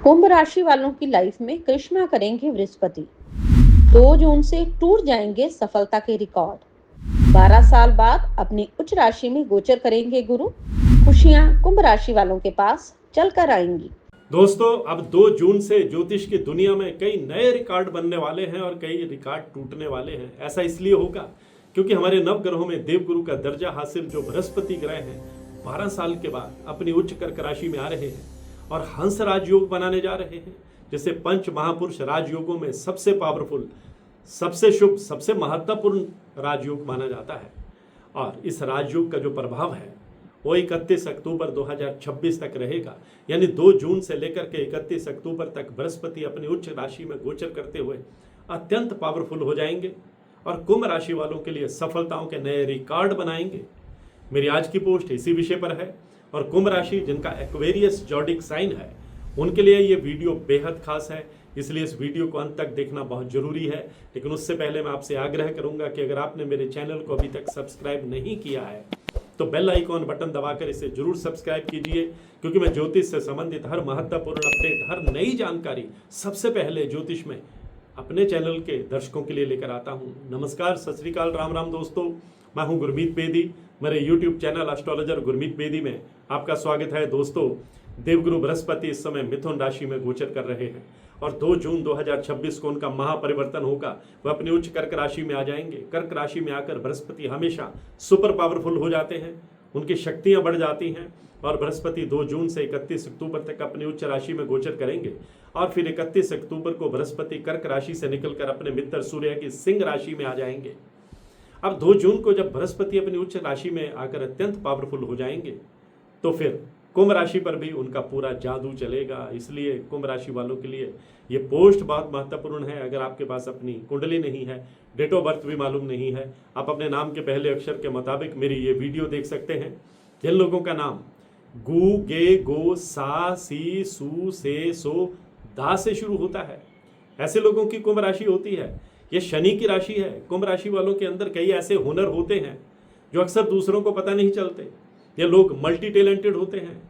कुंभ राशि वालों की लाइफ में करिश्मा करेंगे बृहस्पति। 2 जून से टूट जाएंगे सफलता के रिकॉर्ड। 12 साल बाद अपनी उच्च राशि में गोचर करेंगे गुरु। खुशियां कुंभ राशि वालों के पास चलकर आएंगी। दोस्तों, अब 2 जून से ज्योतिष की दुनिया में कई नए रिकॉर्ड बनने वाले हैं और कई रिकॉर्ड टूटने वाले हैं। ऐसा इसलिए होगा क्योंकि हमारे नव ग्रहों में देवगुरु का दर्जा हासिल जो बृहस्पति ग्रह हैं 12 साल के बाद अपनी उच्च कर्क राशि में आ रहे हैं और हंस राजयोग बनाने जा रहे हैं, जिसे पंच महापुरुष राजयोगों में सबसे पावरफुल, सबसे शुभ, सबसे महत्वपूर्ण राजयोग माना जाता है। और इस राजयोग का जो प्रभाव है वो 31 अक्टूबर 2026 तक रहेगा। यानी 2 जून से लेकर के 31 अक्टूबर तक बृहस्पति अपनी उच्च राशि में गोचर करते हुए अत्यंत पावरफुल हो जाएंगे और कुंभ राशि वालों के लिए सफलताओं के नए रिकॉर्ड बनाएंगे। मेरी आज की पोस्ट इसी विषय पर है और कुंभ राशि जिनका एक्वेरियस जॉडिक साइन है उनके लिए ये वीडियो बेहद खास है, इसलिए इस वीडियो को अंत तक देखना बहुत जरूरी है। लेकिन उससे पहले मैं आपसे आग्रह करूंगा कि अगर आपने मेरे चैनल को अभी तक सब्सक्राइब नहीं किया है तो बेल आइकॉन बटन दबाकर इसे जरूर सब्सक्राइब कीजिए, क्योंकि मैं ज्योतिष से संबंधित हर महत्वपूर्ण अपडेट, हर नई जानकारी सबसे पहले ज्योतिष में अपने चैनल के दर्शकों के लिए लेकर आता हूं। नमस्कार, सत श्री अकाल, राम राम दोस्तों, मैं हूं गुरमीत बेदी। मेरे YouTube channel astrologer Gurmeet Bedi में आपका स्वागत है। दोस्तों, देवगुरु बृहस्पति इस समय मिथुन राशि में गोचर कर रहे हैं और 2 जून 2026 को उनका महापरिवर्तन होगा। वह अपनी उच्च कर्क राशि में आ जाएंगे। कर्क राशि में आकर बृहस्पति हमेशा सुपर पावरफुल हो जाते हैं, उनकी शक्तियां बढ़ जाती हैं और बृहस्पति 2 जून से 31 अक्टूबर तक अपनी उच्च राशि में गोचर करेंगे और फिर 31 अक्टूबर को बृहस्पति कर्क राशि से निकलकर अपने मित्र सूर्य की सिंह राशि में आ जाएंगे। अब 2 जून को जब बृहस्पति अपनी उच्च राशि में आकर अत्यंत पावरफुल हो जाएंगे तो फिर कुंभ राशि पर भी उनका पूरा जादू चलेगा। इसलिए कुंभ राशि वालों के लिए ये पोस्ट बहुत महत्वपूर्ण है। अगर आपके पास अपनी कुंडली नहीं है, डेट ऑफ बर्थ भी मालूम नहीं है, आप अपने नाम के पहले अक्षर के मुताबिक मेरी ये वीडियो देख सकते हैं। जिन लोगों का नाम गु, गे, गो, सा, सी, सू, से, सो, दा से शुरू होता है, ऐसे लोगों की कुंभ राशि होती है। ये शनि की राशि है। कुंभ राशि वालों के अंदर कई ऐसे हुनर होते हैं जो अक्सर दूसरों को पता नहीं चलते। ये लोग मल्टी टैलेंटेड होते हैं,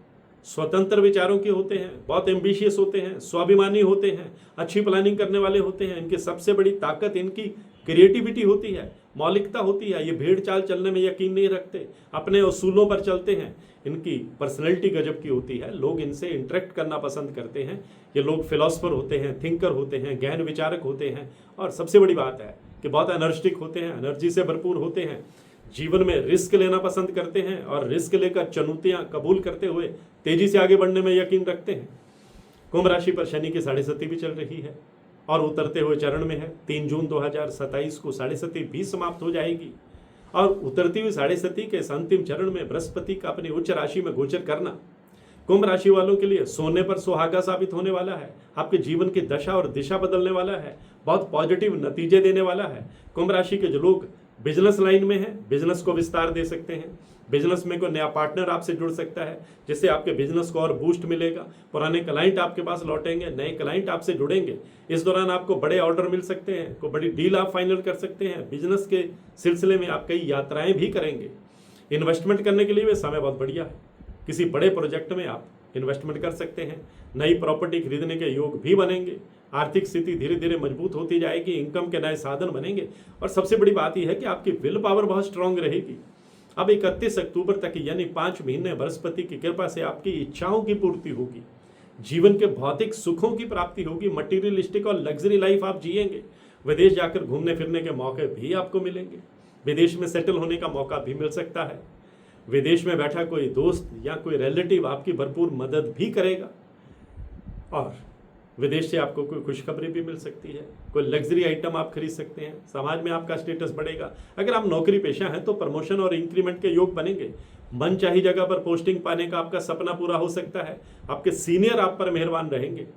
स्वतंत्र विचारों के होते हैं, बहुत एम्बिशियस होते हैं, स्वाभिमानी होते हैं, अच्छी प्लानिंग करने वाले होते हैं। इनकी सबसे बड़ी ताकत इनकी क्रिएटिविटी होती है, मौलिकता होती है। ये भेड़ चाल चलने में यकीन नहीं रखते, अपने उसूलों पर चलते हैं। इनकी पर्सनैलिटी गजब की होती है, लोग इनसे इंटरेक्ट करना पसंद करते हैं। ये लोग फिलोसफर होते हैं, थिंकर होते हैं, गहन विचारक होते हैं और सबसे बड़ी बात है कि बहुत एनर्जेटिक होते हैं, एनर्जी से भरपूर होते हैं। जीवन में रिस्क लेना पसंद करते हैं और रिस्क लेकर चुनौतियां कबूल करते हुए तेजी से आगे बढ़ने में यकीन रखते हैं। कुंभ राशि पर शनि की 7.5 भी चल रही है और उतरते हुए चरण में है। 3 जून 2027 को 7.5 भी समाप्त हो जाएगी और उतरती हुई 7.5 के अंतिम चरण में बृहस्पति का अपनी उच्च राशि में गोचर करना कुंभ राशि वालों के लिए सोने पर सुहागा साबित होने वाला है। आपके जीवन की दशा और दिशा बदलने वाला है, बहुत पॉजिटिव नतीजे देने वाला है। कुंभ राशि के जो लोग बिजनेस लाइन में है, बिजनेस को विस्तार दे सकते हैं। बिजनेस में कोई नया पार्टनर आपसे जुड़ सकता है जिससे आपके बिजनेस को और बूस्ट मिलेगा। पुराने क्लाइंट आपके पास लौटेंगे, नए क्लाइंट आपसे जुड़ेंगे। इस दौरान आपको बड़े ऑर्डर मिल सकते हैं, कोई बड़ी डील आप फाइनल कर सकते हैं। बिजनेस के सिलसिले में आप कई यात्राएं भी करेंगे। इन्वेस्टमेंट करने के लिए भी समय बहुत बढ़िया है। किसी बड़े प्रोजेक्ट में आप इन्वेस्टमेंट कर सकते हैं। नई प्रॉपर्टी खरीदने के योग भी बनेंगे। आर्थिक स्थिति धीरे धीरे मजबूत होती जाएगी, इनकम के नए साधन बनेंगे और सबसे बड़ी बात यह है कि आपकी विल पावर बहुत स्ट्रांग रहेगी। अब 31 अक्टूबर तक यानी 5 महीने बृहस्पति की कृपा से आपकी इच्छाओं की पूर्ति होगी, जीवन के भौतिक सुखों की प्राप्ति होगी, मटीरियलिस्टिक और लग्जरी लाइफ आप जिएंगे। विदेश जाकर घूमने फिरने के मौके भी आपको मिलेंगे। विदेश में सेटल होने का मौका भी मिल सकता है। विदेश में बैठा कोई दोस्त या कोई रिलेटिव आपकी भरपूर मदद भी करेगा और विदेश से आपको कोई खुशखबरी भी मिल सकती है। कोई लग्जरी आइटम आप खरीद सकते हैं। समाज में आपका स्टेटस बढ़ेगा। अगर आप नौकरी पेशा हैं तो प्रमोशन और इंक्रीमेंट के योग बनेंगे। मनचाही जगह पर पोस्टिंग पाने का आपका सपना पूरा हो सकता है। आपके सीनियर आप पर मेहरबान रहेंगे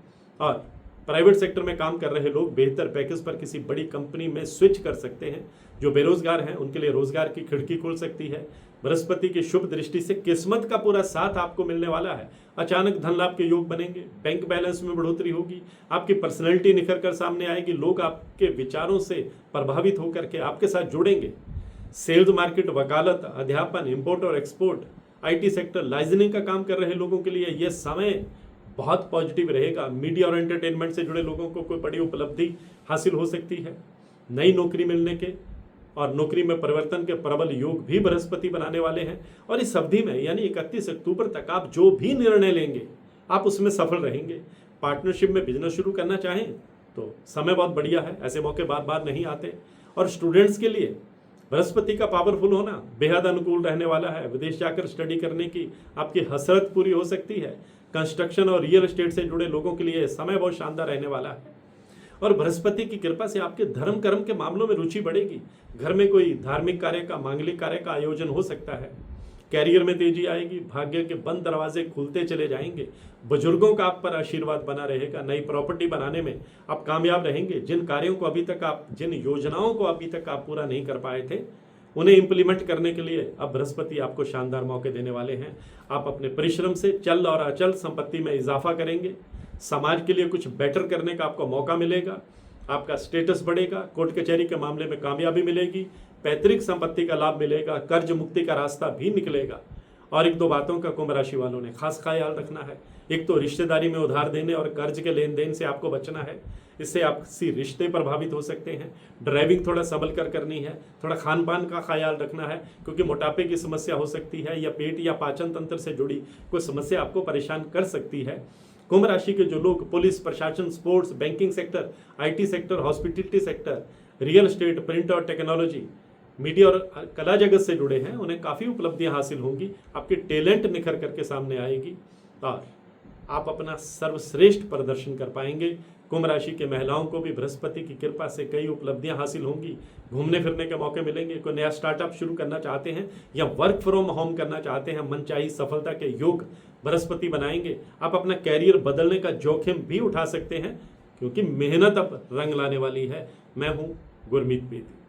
और प्राइवेट सेक्टर में काम कर रहे लोग बेहतर पैकेज पर किसी बड़ी कंपनी में स्विच कर सकते हैं। जो बेरोजगार हैं उनके लिए रोजगार की खिड़की खुल सकती है। बृहस्पति की शुभ दृष्टि से किस्मत का पूरा साथ आपको मिलने वाला है। अचानक धन लाभ के योग बनेंगे। बैंक बैलेंस में बढ़ोतरी होगी। आपकी पर्सनैलिटी निखर कर सामने आएगी। लोग आपके विचारों से प्रभावित होकर के आपके साथ जुड़ेंगे। सेल्स, मार्केट, वकालत, अध्यापन, इंपोर्ट और एक्सपोर्ट, IT सेक्टर, लाइजनिंग का काम कर रहे लोगों के लिए यह समय बहुत पॉजिटिव रहेगा। मीडिया और एंटरटेनमेंट से जुड़े लोगों को कोई बड़ी उपलब्धि हासिल हो सकती है। नई नौकरी मिलने के और नौकरी में परिवर्तन के प्रबल योग भी बृहस्पति बनाने वाले हैं। और इस अवधि में यानी 31 अक्टूबर तक आप जो भी निर्णय लेंगे आप उसमें सफल रहेंगे। पार्टनरशिप में बिजनेस शुरू करना चाहें तो समय बहुत बढ़िया है, ऐसे मौके बार बार नहीं आते। और स्टूडेंट्स के लिए बृहस्पति का पावरफुल होना बेहद अनुकूल रहने वाला है। विदेश जाकर स्टडी करने की आपकी हसरत पूरी हो सकती है। कंस्ट्रक्शन और रियल एस्टेट से जुड़े लोगों के लिए समय बहुत शानदार रहने वाला है। और बृहस्पति की कृपा से आपके धर्म कर्म के मामलों में रुचि बढ़ेगी। घर में कोई धार्मिक कार्य का, मांगलिक कार्य का आयोजन हो सकता है। कैरियर में तेजी आएगी। भाग्य के बंद दरवाजे खुलते चले जाएंगे। बुजुर्गों का आप पर आशीर्वाद बना रहेगा। नई प्रॉपर्टी बनाने में आप कामयाब रहेंगे। जिन कार्यों को अभी तक आप, जिन योजनाओं को अभी तक आप पूरा नहीं कर पाए थे, उन्हें इंप्लीमेंट करने के लिए अब बृहस्पति आपको शानदार मौके देने वाले हैं। आप अपने परिश्रम से चल और अचल संपत्ति में इजाफा करेंगे। समाज के लिए कुछ बेटर करने का आपको मौका मिलेगा। आपका स्टेटस बढ़ेगा। कोर्ट कचहरी के मामले में कामयाबी मिलेगी। पैतृक संपत्ति का लाभ मिलेगा। कर्ज मुक्ति का रास्ता भी निकलेगा। और एक दो बातों का कुंभ राशि वालों ने खास ख्याल रखना है। एक तो रिश्तेदारी में उधार देने और कर्ज के लेन देन से आपको बचना है। इससे आपसी रिश्ते प्रभावित हो सकते हैं। ड्राइविंग थोड़ा संभल कर करनी है। थोड़ा खान पान का ख्याल रखना है, क्योंकि मोटापे की समस्या हो सकती है या पेट या पाचन तंत्र से जुड़ी कोई समस्या आपको परेशान कर सकती है। कुंभ राशि के जो लोग पुलिस प्रशासन, sports, banking sector, IT sector, hospitality sector, real estate, print और टेक्नोलॉजी, मीडिया और कला जगत से जुड़े हैं, उन्हें काफ़ी उपलब्धियां हासिल होंगी। आपकी टैलेंट निखर करके सामने आएगी और आप अपना सर्वश्रेष्ठ प्रदर्शन कर पाएंगे। कुंभ राशि के महिलाओं को भी बृहस्पति की कृपा से कई उपलब्धियां हासिल होंगी। घूमने फिरने के मौके मिलेंगे। कोई नया स्टार्टअप शुरू करना चाहते हैं या वर्क फ्रॉम होम करना चाहते हैं, मनचाही सफलता के योग बृहस्पति बनाएंगे। आप अपना कैरियर बदलने का जोखिम भी उठा सकते हैं, क्योंकि मेहनत अब रंग लाने वाली है। मैं हूं गुरमीत बेदी।